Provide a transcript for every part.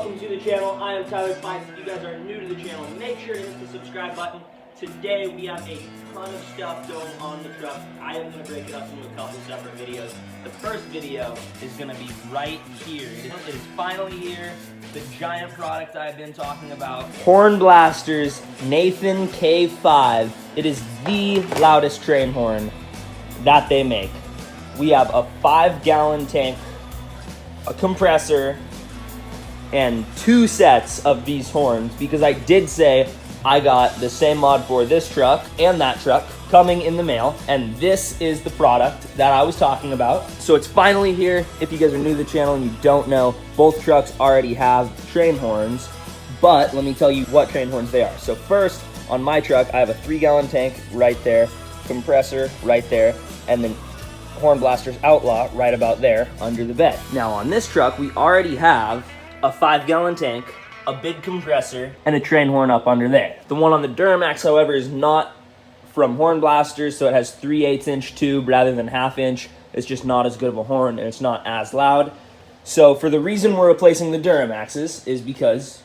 welcome to the channel. I am Tyler Spice. If you guys are new to the channel, make sure to hit the subscribe button. Today we have a ton of stuff going on the truck. I am going to break it up into a couple separate videos. The first video is going to be right here. It is finally here. The giant product I've been talking about. HORNBLASTERS Nathan K5. It is the loudest train horn that they make. We have a 5-gallon tank, a compressor, and 2 sets of these horns, because I did say I got the same mod for this truck and that truck coming in the mail, and this is the product that I was talking about. So it's finally here. If you guys are new to the channel and you don't know, both trucks already have train horns, but let me tell you what train horns they are. So first, on my truck, I have a 3-gallon tank right there, compressor right there, and then HORNBLASTERS Outlaw right about there under the bed. Now on this truck, we already have a 5-gallon tank, a big compressor, and a train horn up under there. The one on the Duramax, however, is not from HORNBLASTERS, so it has 3/8-inch tube rather than 1/2 inch. It's just not as good of a horn, and it's not as loud. So for the reason we're replacing the Duramaxes is because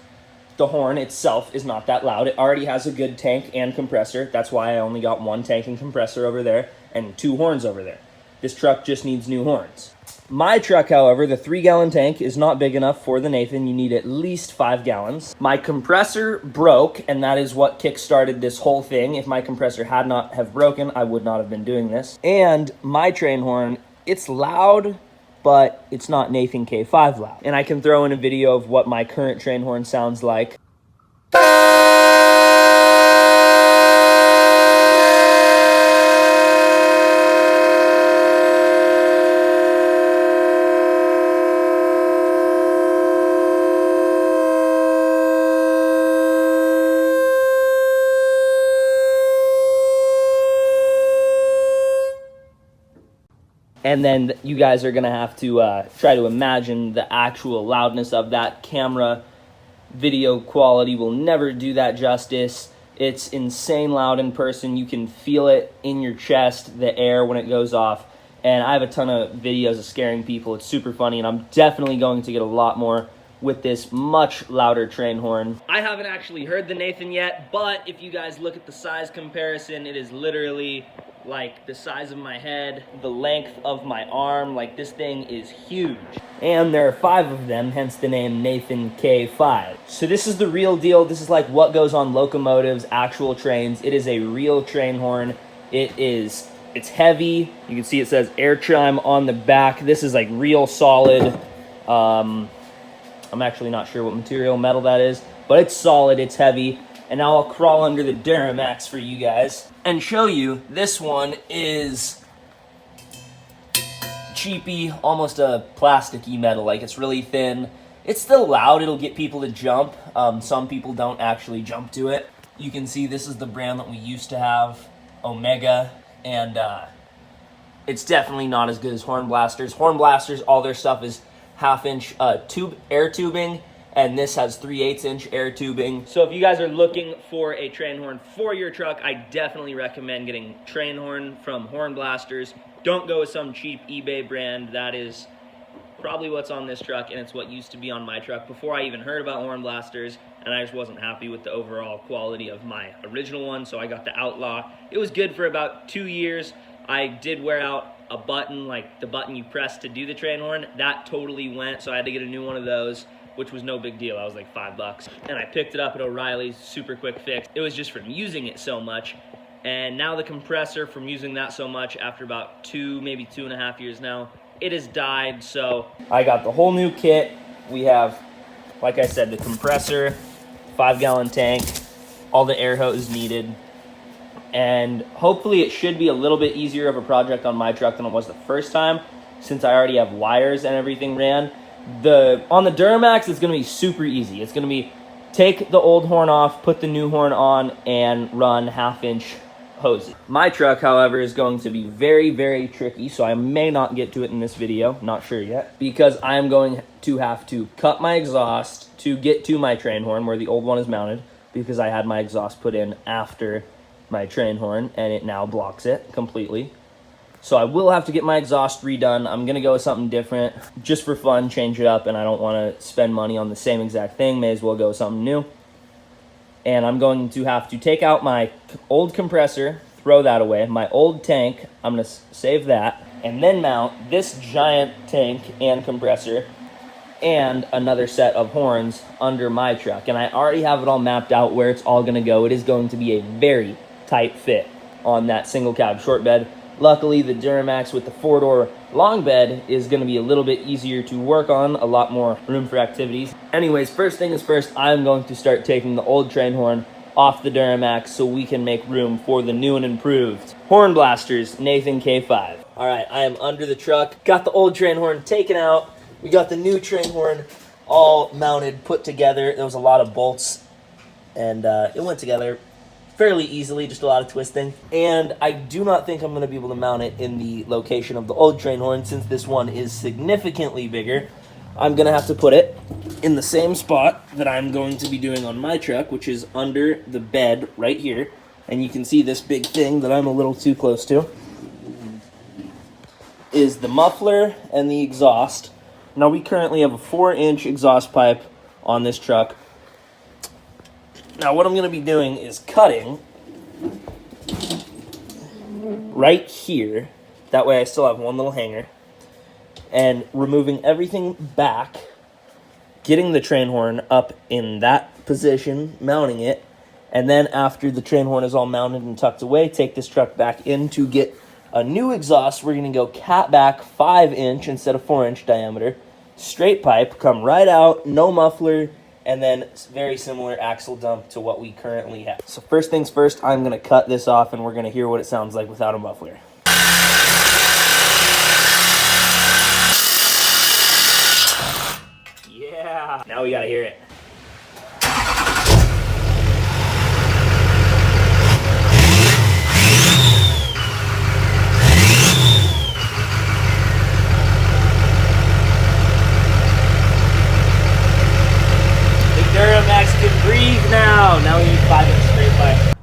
the horn itself is not that loud. It already has a good tank and compressor. That's why I only got 1 tank and compressor over there and 2 horns over there. This truck just needs new horns. My truck, however, the 3-gallon tank is not big enough for the Nathan. You need at least 5 gallons. My compressor broke, and that is what kick-started this whole thing. If my compressor had not have broken, I would not have been doing this. And my train horn, it's loud, but it's not Nathan K5 loud. And I can throw in a video of what my current train horn sounds like. And then you guys are going to have to try to imagine the actual loudness of that. Camera video quality will never do that justice. It's insane loud in person. You can feel it in your chest, the air when it goes off. And I have a ton of videos of scaring people. It's super funny, and I'm definitely going to get a lot more with this much louder train horn. I haven't actually heard the Nathan yet, but if you guys look at the size comparison, it is literally like the size of my head, the length of my arm. Like, this thing is huge. And there are 5 of them, hence the name Nathan K5. So this is the real deal. This is like what goes on locomotives, actual trains. It is a real train horn. It's heavy. You can see it says air chime on the back. This is like real solid. I'm actually not sure what material metal that is, but it's solid, it's heavy. And now I'll crawl under the Duramax for you guys and show you. This one is cheapy, almost a plasticky metal. Like, it's really thin. It's still loud. It'll get people to jump. Some people don't actually jump to it. You can see this is the brand that we used to have, Omega, and it's definitely not as good as HORNBLASTERS. HORNBLASTERS, all their stuff is 1/2-inch air tubing, and this has 3/8-inch air tubing. So if you guys are looking for a train horn for your truck, I definitely recommend getting train horn from HORNBLASTERS. Don't go with some cheap eBay brand. That is probably what's on this truck, and it's what used to be on my truck before I even heard about HORNBLASTERS, and I just wasn't happy with the overall quality of my original one, so I got the Outlaw. It was good for about 2 years. I did wear out a button, like the button you press to do the train horn. That totally went, so I had to get a new one of those, which was no big deal. I was like $5. And I picked it up at O'Reilly's, super quick fix. It was just from using it so much. And now the compressor, from using that so much, after about 2, maybe 2.5 years now, it has died. So I got the whole new kit. We have, like I said, the compressor, 5-gallon tank, all the air hose needed. And hopefully it should be a little bit easier of a project on my truck than it was the first time, since I already have wires and everything ran. On the Duramax, it's going to be super easy. It's going to be take the old horn off, put the new horn on, and run 1/2-inch hoses. My truck, however, is going to be very, very tricky, so I may not get to it in this video, not sure yet, because I'm going to have to cut my exhaust to get to my train horn where the old one is mounted, because I had my exhaust put in after my train horn, and it now blocks it completely. So I will have to get my exhaust redone. I'm gonna go with something different just for fun, change it up, and I don't wanna spend money on the same exact thing. May as well go with something new. And I'm going to have to take out my old compressor, throw that away. My old tank, I'm gonna save that, and then mount this giant tank and compressor and another set of horns under my truck. And I already have it all mapped out where it's all gonna go. It is going to be a very tight fit on that single cab short bed. Luckily, the Duramax with the 4-door long bed is gonna be a little bit easier to work on, a lot more room for activities. Anyways, first thing is first, I'm going to start taking the old train horn off the Duramax so we can make room for the new and improved HORNBLASTERS Nathan K5. All right, I am under the truck, got the old train horn taken out. We got the new train horn all mounted, put together. There was a lot of bolts, and it went together fairly easily, just a lot of twisting. And I do not think I'm going to be able to mount it in the location of the old train horn since this one is significantly bigger. I'm going to have to put it in the same spot that I'm going to be doing on my truck, which is under the bed right here. And you can see this big thing that I'm a little too close to is the muffler and the exhaust. Now we currently have a 4-inch exhaust pipe on this truck. Now what I'm going to be doing is cutting right here. That way I still have one little hanger. And removing everything back, getting the train horn up in that position, mounting it. And then after the train horn is all mounted and tucked away, take this truck back in to get a new exhaust. We're going to go cat back 5-inch instead of 4-inch diameter. Straight pipe, come right out, no muffler, and then very similar axle dump to what we currently have. So first things first, I'm going to cut this off and we're going to hear what it sounds like without a muffler. Yeah! Now we got to hear it. Duramax can breathe now. Now we need 5-inch straight pipe.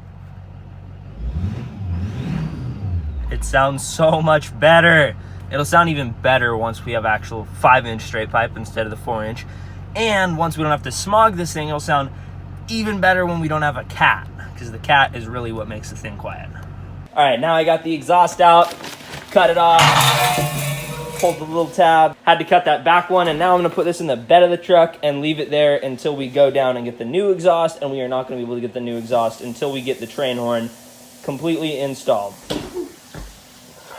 It sounds so much better. It'll sound even better once we have actual 5-inch straight pipe instead of the 4-inch. And once we don't have to smog this thing, it'll sound even better when we don't have a cat, because the cat is really what makes the thing quiet. All right, now I got the exhaust out, cut it off, pulled the little tab, had to cut that back one, and now I'm gonna put this in the bed of the truck and leave it there until we go down and get the new exhaust, and we are not gonna be able to get the new exhaust until we get the train horn completely installed.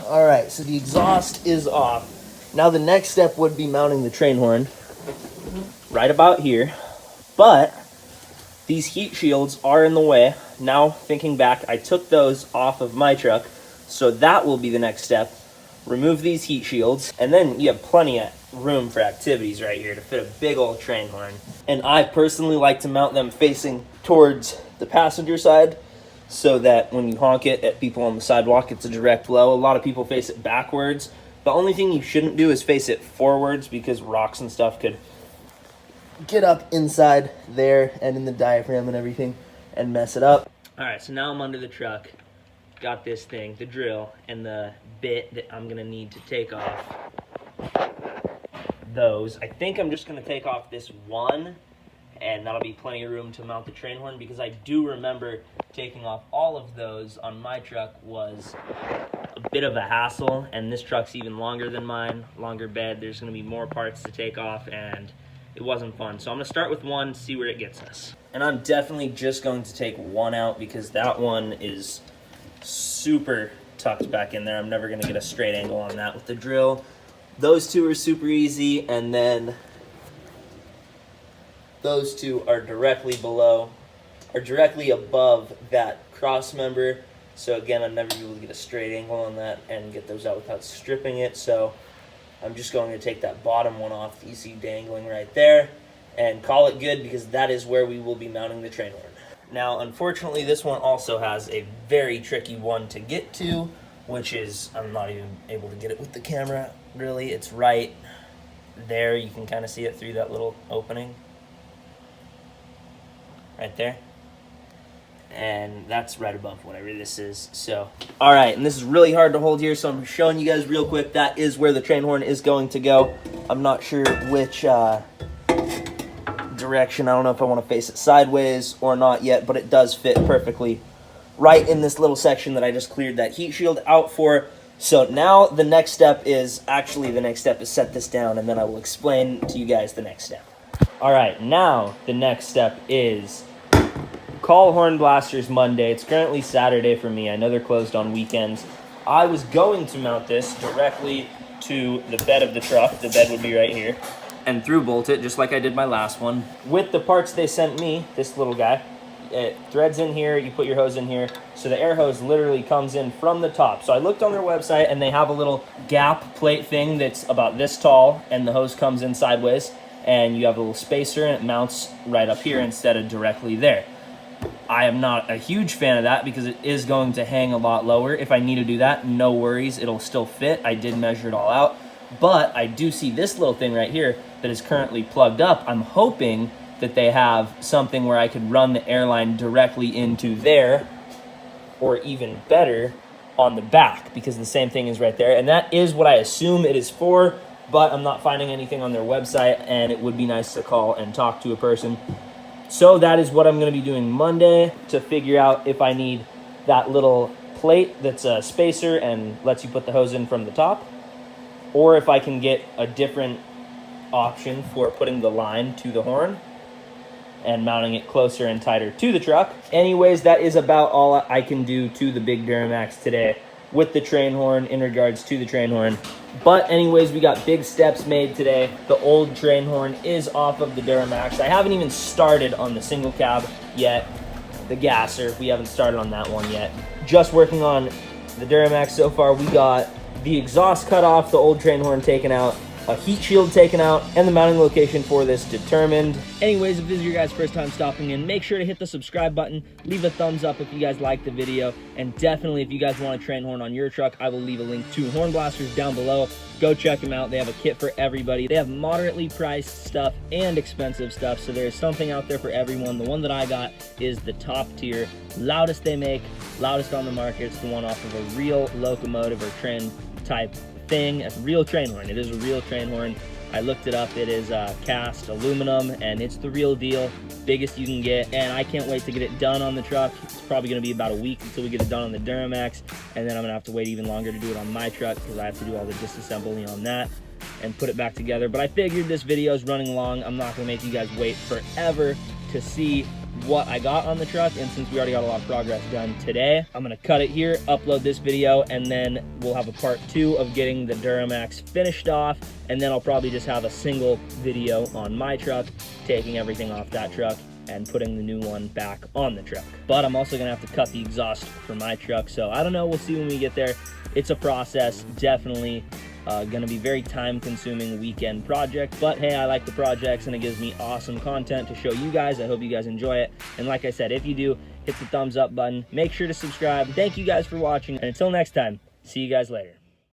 All right, so the exhaust is off. Now the next step would be mounting the train horn right about here, but these heat shields are in the way. Now thinking back, I took those off of my truck, so that will be the next step. Remove these heat shields, and then you have plenty of room for activities right here to fit a big old train horn. And I personally like to mount them facing towards the passenger side so that when you honk it at people on the sidewalk, it's a direct blow. A lot of people face it backwards. The only thing you shouldn't do is face it forwards because rocks and stuff could get up inside there and in the diaphragm and everything and mess it up. All right, so now I'm under the truck. Got this thing, the drill, and the bit that I'm gonna need to take off those. I think I'm just gonna take off this one, and that'll be plenty of room to mount the train horn, because I do remember taking off all of those on my truck was a bit of a hassle, and this truck's even longer than mine, longer bed. There's gonna be more parts to take off, and it wasn't fun. So I'm gonna start with one, see where it gets us. And I'm definitely just going to take one out because that one is super tucked back in there. I'm never gonna get a straight angle on that with the drill. Those two are super easy, and then those two are directly above that cross member. So again, I'm never able to get a straight angle on that and get those out without stripping it. So I'm just going to take that bottom one off that you see dangling right there and call it good, because that is where we will be mounting the train horn. Now, unfortunately, this one also has a very tricky one to get to, which is, I'm not even able to get it with the camera, really. It's right there. You can kind of see it through that little opening right there. and that's right above whatever this is. So, all right, and this is really hard to hold here, so I'm showing you guys real quick. That is where the train horn is going to go. I'm not sure which direction. I don't know if I want to face it sideways or not yet, but it does fit perfectly right in this little section that I just cleared that heat shield out for. So now the next step is set this down, and then I will explain to you guys the next step. All right, now the next step is call HORNBLASTERS Monday. It's currently Saturday for me. I know they're closed on weekends. I was going to mount this directly to the bed of the truck. The bed would be right here. And through bolt it, just like I did my last one. With the parts they sent me, this little guy, it threads in here, you put your hose in here. So the air hose literally comes in from the top. So I looked on their website, and they have a little gap plate thing that's about this tall, and the hose comes in sideways. And you have a little spacer, and it mounts right up here instead of directly there. I am not a huge fan of that because it is going to hang a lot lower. If I need to do that, no worries, it'll still fit. I did measure it all out. But I do see this little thing right here that is currently plugged up. I'm hoping that they have something where I could run the airline directly into there, or even better, on the back, because the same thing is right there. And that is what I assume it is for, but I'm not finding anything on their website, and it would be nice to call and talk to a person. So that is what I'm going to be doing Monday, to figure out if I need that little plate that's a spacer and lets you put the hose in from the top, or if I can get a different option for putting the line to the horn and mounting it closer and tighter to the truck. Anyways, that is about all I can do to the big Duramax today with the train horn in regards to the train horn. But anyways, we got big steps made today. The old train horn is off of the Duramax. I haven't even started on the single cab yet. The gasser, we haven't started on that one yet. Just working on the Duramax so far. We got the exhaust cut off, the old train horn taken out, a heat shield taken out, and the mounting location for this determined. Anyways, if this is your guys' first time stopping in, make sure to hit the subscribe button, leave a thumbs up if you guys like the video, and definitely if you guys want a train horn on your truck, I will leave a link to HORNBLASTERS down below. Go check them out. They have a kit for everybody. They have moderately priced stuff and expensive stuff, so there's something out there for everyone. The one that I got is the top tier, loudest they make, loudest on the market. It's the one off of a real locomotive or train type thing. It's a real train horn. It is a real train horn. I looked it up. It is cast aluminum, and it's the real deal, biggest you can get. And I can't wait to get it done on the truck. It's probably going to be about a week until we get it done on the Duramax, and then I'm going to have to wait even longer to do it on my truck because I have to do all the disassembly on that and put it back together. But I figured this video is running long. I'm not going to make you guys wait forever to see what I got on the truck, and since we already got a lot of progress done today, I'm gonna cut it here, upload this video, and then we'll have a part 2 of getting the Duramax finished off, and then I'll probably just have a single video on my truck, taking everything off that truck and putting the new one back on the truck. But I'm also gonna have to cut the exhaust for my truck, so I don't know, we'll see when we get there. It's a process, definitely gonna be very time-consuming weekend project, but hey, I like the projects and it gives me awesome content to show you guys. I hope you guys enjoy it, and like I said, if you do, hit the thumbs up button, make sure to subscribe. Thank you guys for watching, and until next time, see you guys later.